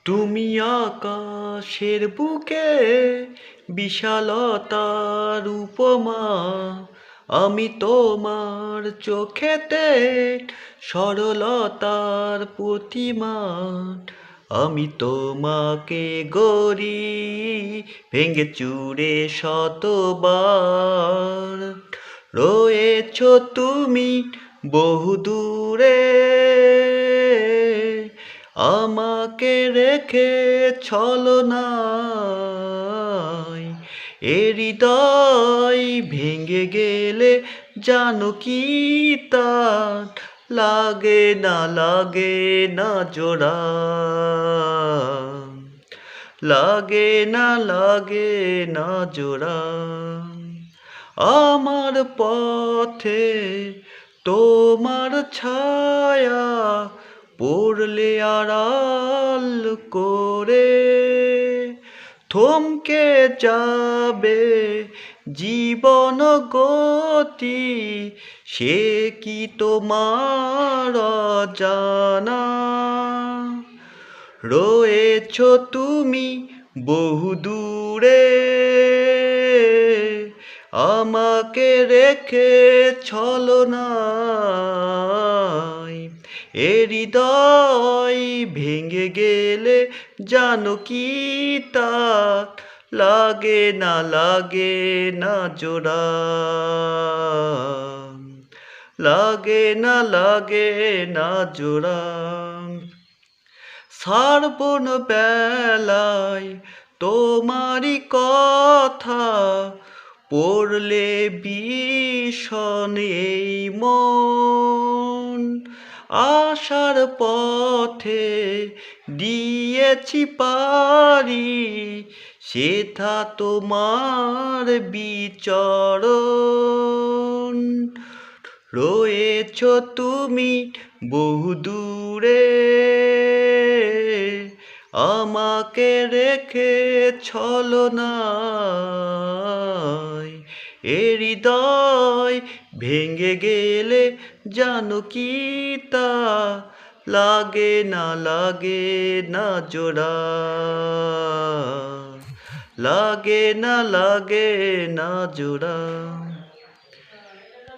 তুমি আকাশের বুকে বিশালতার উপমা, আমি তোমার চোখেতে সরলতার প্রতিমা। আমি তোমাকে গড়ি ভেঙে চুরে শতবার, রয়েছ তুমি বহুদূরে, আমাকে রেখে ছলনায়। এ হৃদয় ভেঙে গেলে জানো কি তার লাগে না, লাগে না জোড়া, লাগে না, লাগে না জোড়া। আমার পথে তোমার ছায়া পড়লে আড়াল করে, থমকে যাবে জীবন গতি, সে কি তোমার জানা? রয়েছ তুমি বহুদূরে, আমাকে রেখে ছলনায়। এ হৃদয় ভেঙে গেলে জানো কি তার লাগে না, লাগে না জোড়া, লাগে না, লাগে না জোড়া। শ্রাবণ বেলায় তোমারই কথা পড়লে ভীষণ এই মন, আশার পথে দিয়েছি পারি, সেথা তোমার বিচরণ। রয়েছ তুমি বহুদূরে, আমাকে রেখে ছলনায়। এ হৃদয় ভেঙে গেলে জানো কি তা লাগে না, লাগে না জোড়া, লাগে না, লাগে না জোড়া।